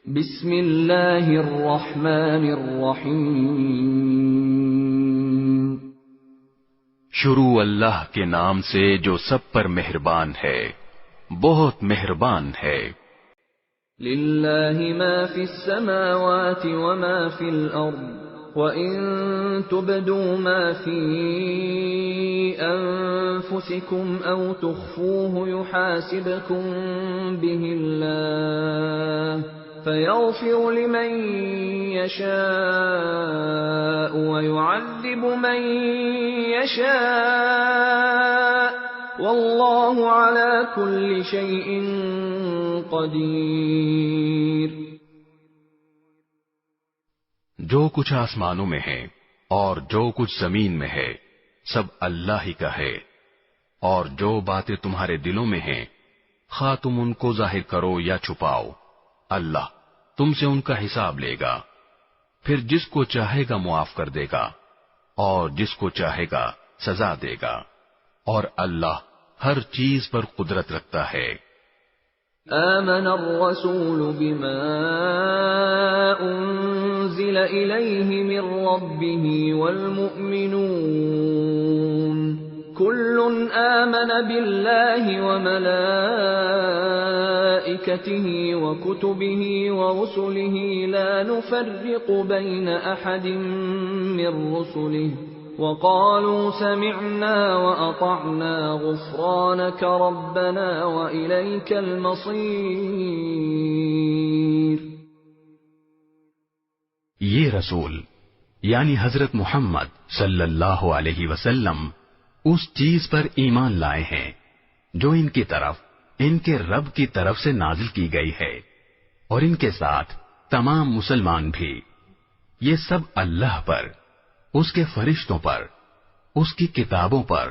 بسم اللہ الرحمن الرحیم شروع اللہ کے نام سے جو سب پر مہربان ہے، بہت مہربان ہے۔ للہ ما فی السماوات وما فی الارض وَإِن تُبْدُوا مَا فِي أَنفُسِكُمْ أَوْ تُخْفُوهُ يُحَاسِبْكُم بِهِ اللَّهُ فَيَغْفِرُ لِمَن يَشَاءُ وَيُعَذِّبُ مَن يَشَاءُ وَاللَّهُ عَلَى كُلِّ شَيْءٍ قَدِيرٌ۔ جو کچھ آسمانوں میں ہے اور جو کچھ زمین میں ہے سب اللہ ہی کا ہے، اور جو باتیں تمہارے دلوں میں ہیں خواہ تم ان کو ظاہر کرو یا چھپاؤ، اللہ تم سے ان کا حساب لے گا، پھر جس کو چاہے گا معاف کر دے گا اور جس کو چاہے گا سزا دے گا، اور اللہ ہر چیز پر قدرت رکھتا ہے۔ آمن الرسول بما انزل الیہ من ربہ والمؤمنون کل آمن باللہ وملائکتہ وکتبہ ورسلہ لا نفرق بین احد من رسلہ وقالوا سمعنا وأطعنا غفرانك ربنا وإليك المصير۔ یہ رسول یعنی حضرت محمد صلی اللہ علیہ وسلم اس چیز پر ایمان لائے ہیں جو ان کی طرف ان کے رب کی طرف سے نازل کی گئی ہے، اور ان کے ساتھ تمام مسلمان بھی، یہ سب اللہ پر، اس کے فرشتوں پر، اس کی کتابوں پر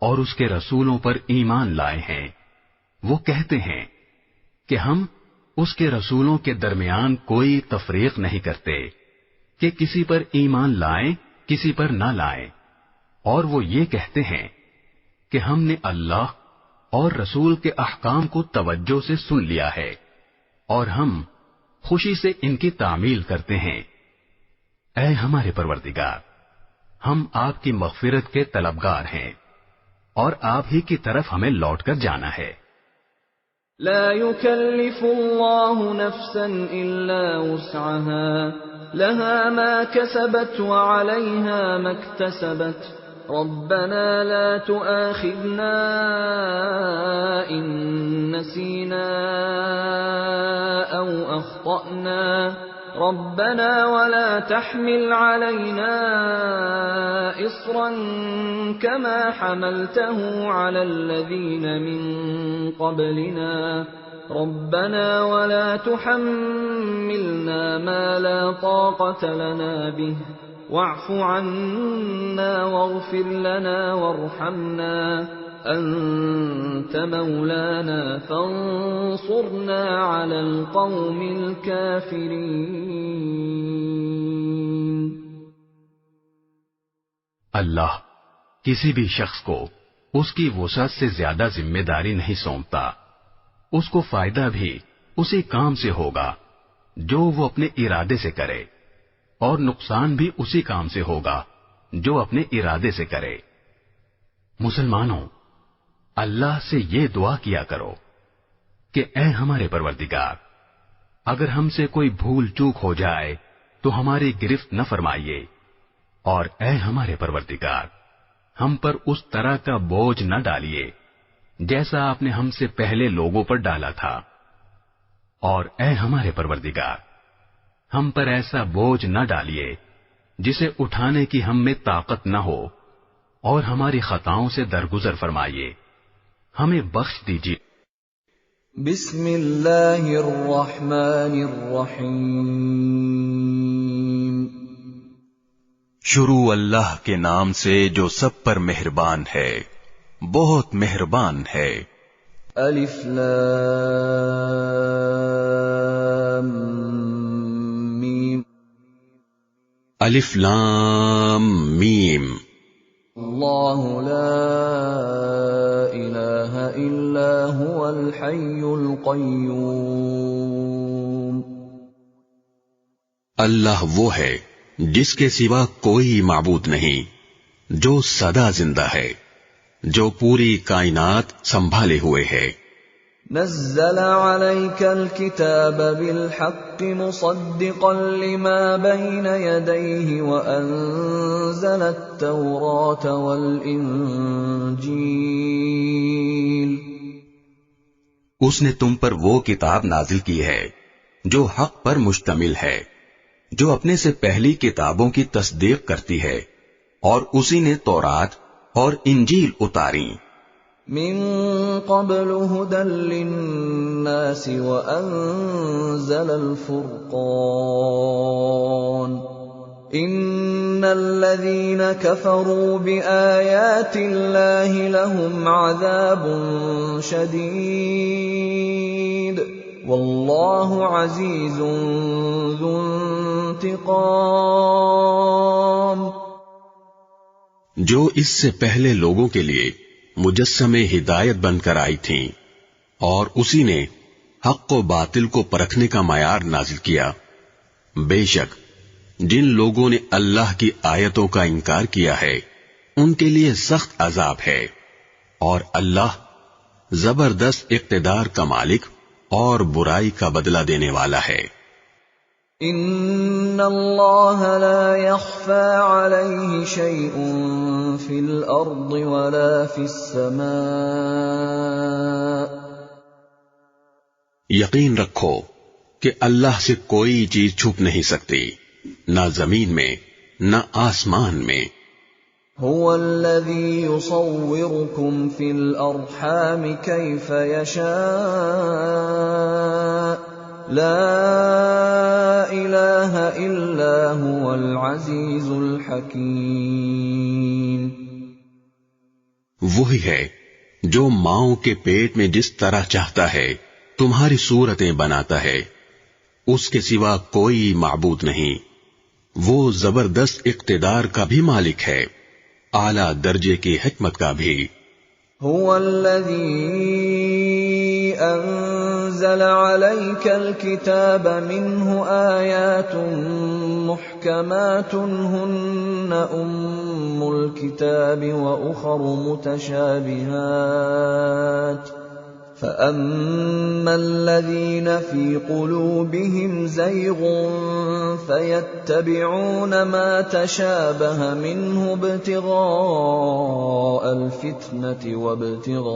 اور اس کے رسولوں پر ایمان لائے ہیں۔ وہ کہتے ہیں کہ ہم اس کے رسولوں کے درمیان کوئی تفریق نہیں کرتے کہ کسی پر ایمان لائیں کسی پر نہ لائیں، اور وہ یہ کہتے ہیں کہ ہم نے اللہ اور رسول کے احکام کو توجہ سے سن لیا ہے اور ہم خوشی سے ان کی تعمیل کرتے ہیں۔ اے ہمارے پروردگار، ہم آپ کی مغفرت کے طلبگار ہیں اور آپ ہی کی طرف ہمیں لوٹ کر جانا ہے۔ لا يكلف الله نفسا الا وسعها لها ما كسبت وعليها ما اكتسبت ربنا لا تؤاخذنا ان نسينا او اخطأنا ربنا ولا تحمل علينا إصرا كما حملته على الذين من قبلنا ربنا ولا تحملنا ما لا طاقة لنا به واعف عنا واغفر لنا وارحمنا أنت مولانا فانصرنا على القوم الكافرين۔ اللہ کسی بھی شخص کو اس کی وسعت سے زیادہ ذمہ داری نہیں سونپتا، اس کو فائدہ بھی اسی کام سے ہوگا جو وہ اپنے ارادے سے کرے، اور نقصان بھی اسی کام سے ہوگا جو اپنے ارادے سے کرے۔ مسلمانوں، اللہ سے یہ دعا کیا کرو کہ اے ہمارے پروردگار، اگر ہم سے کوئی بھول چوک ہو جائے تو ہماری گرفت نہ فرمائیے، اور اے ہمارے پروردگار، ہم پر اس طرح کا بوجھ نہ ڈالیے جیسا آپ نے ہم سے پہلے لوگوں پر ڈالا تھا، اور اے ہمارے پروردگار، ہم پر ایسا بوجھ نہ ڈالیے جسے اٹھانے کی ہم میں طاقت نہ ہو، اور ہماری خطاؤں سے درگزر فرمائیے، ہمیں بخش دیجیے۔ بسم اللہ الرحمن الرحیم شروع اللہ کے نام سے جو سب پر مہربان ہے، بہت مہربان ہے۔ الف لام میم الف لام میم اللہ لا الہ الا هو الحی القیوم اللہ وہ ہے جس کے سوا کوئی معبود نہیں، جو سدا زندہ ہے، جو پوری کائنات سنبھالے ہوئے ہے۔ نزل عليك الكتاب بالحق مصدقا لما بين يديه وأنزل التوراة والإنجيل۔ اس نے تم پر وہ کتاب نازل کی ہے جو حق پر مشتمل ہے، جو اپنے سے پہلی کتابوں کی تصدیق کرتی ہے، اور اسی نے تورات اور انجیل اتاری۔ من قبل هدى للناس وأنزل الفرقان إن الذين كفروا بآيات الله لهم عذاب شديد والله عزيز ذو انتقام۔ جو اس سے پہلے لوگوں کے لیے مجسمے ہدایت بن کر آئی تھیں، اور اسی نے حق و باطل کو پرکھنے کا معیار نازل کیا۔ بے شک جن لوگوں نے اللہ کی آیتوں کا انکار کیا ہے ان کے لیے سخت عذاب ہے، اور اللہ زبردست اقتدار کا مالک اور برائی کا بدلہ دینے والا ہے۔ ان اللہ لا يخفى عليه شيء في الارض ولا في السماء۔ یقین رکھو کہ اللہ سے کوئی چیز چھپ نہیں سکتی، نہ زمین میں نہ آسمان میں۔ هو الذي يصوركم في الارحام كيف يشاء لا الہ الا هو العزیز الحکیم۔ وہی ہے جو ماؤں کے پیٹ میں جس طرح چاہتا ہے تمہاری صورتیں بناتا ہے، اس کے سوا کوئی معبود نہیں، وہ زبردست اقتدار کا بھی مالک ہے، اعلیٰ درجے کی حکمت کا بھی۔ هو الذي انزل عليك الكتاب منه آيات محكمات هن ام الكتاب واخر متشابهات فأما الذين في قلوبهم زيغ فيتبعون ما تشابه منه ابتغاء الفتنة وابتغاء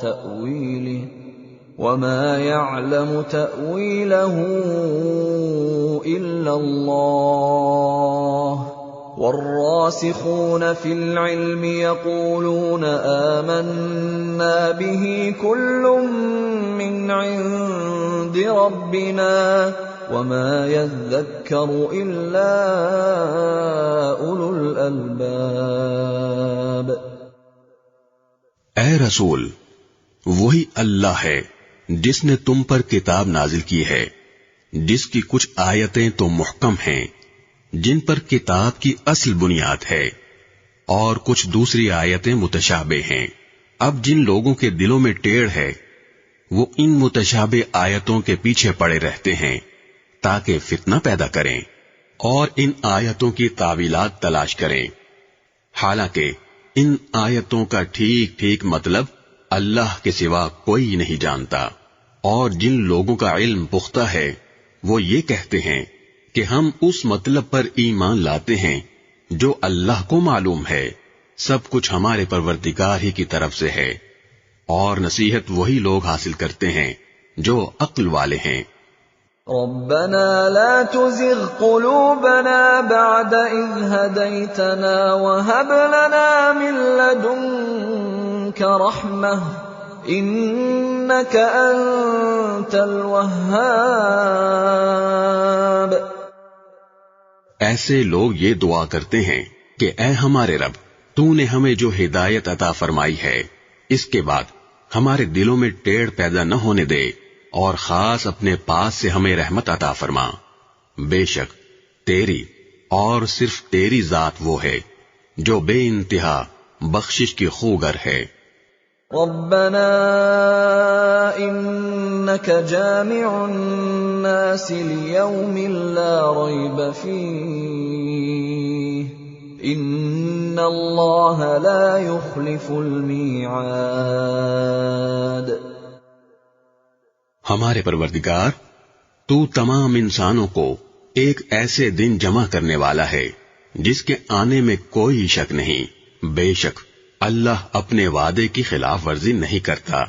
تأويله وما يعلم تأويله إلا الله والراسخون في العلم يقولون آمنا به كل من عند ربنا وما يذكر إلا أولو الألباب۔ اے رسول، وہی اللہ ہے جس نے تم پر کتاب نازل کی ہے، جس کی کچھ آیتیں تو محکم ہیں، جن پر کتاب کی اصل بنیاد ہے، اور کچھ دوسری آیتیں متشابہ ہیں۔ اب جن لوگوں کے دلوں میں ٹیڑھ ہے وہ ان متشابہ آیتوں کے پیچھے پڑے رہتے ہیں تاکہ فتنہ پیدا کریں اور ان آیتوں کی تعویلات تلاش کریں، حالانکہ ان آیتوں کا ٹھیک ٹھیک مطلب اللہ کے سوا کوئی نہیں جانتا۔ اور جن لوگوں کا علم پختہ ہے وہ یہ کہتے ہیں کہ ہم اس مطلب پر ایمان لاتے ہیں جو اللہ کو معلوم ہے، سب کچھ ہمارے پروردگار ہی کی طرف سے ہے، اور نصیحت وہی لوگ حاصل کرتے ہیں جو عقل والے ہیں۔ ربنا لا تزغ قلوبنا بعد إذ هديتنا وهب لنا من لدنك رحمة إنك أنت الوهاب۔ ایسے لوگ یہ دعا کرتے ہیں کہ اے ہمارے رب، تو نے ہمیں جو ہدایت عطا فرمائی ہے اس کے بعد ہمارے دلوں میں ٹیڑھ پیدا نہ ہونے دے، اور خاص اپنے پاس سے ہمیں رحمت عطا فرما۔ بے شک تیری اور صرف تیری ذات وہ ہے جو بے انتہا بخشش کی خوگر ہے۔ ربنا انك جامع الناس ليوم لا ريب فيه ان اللہ لا يخلف الميعاد۔ ہمارے پروردگار، تو تمام انسانوں کو ایک ایسے دن جمع کرنے والا ہے جس کے آنے میں کوئی شک نہیں، بے شک اللہ اپنے وعدے کی خلاف ورزی نہیں کرتا۔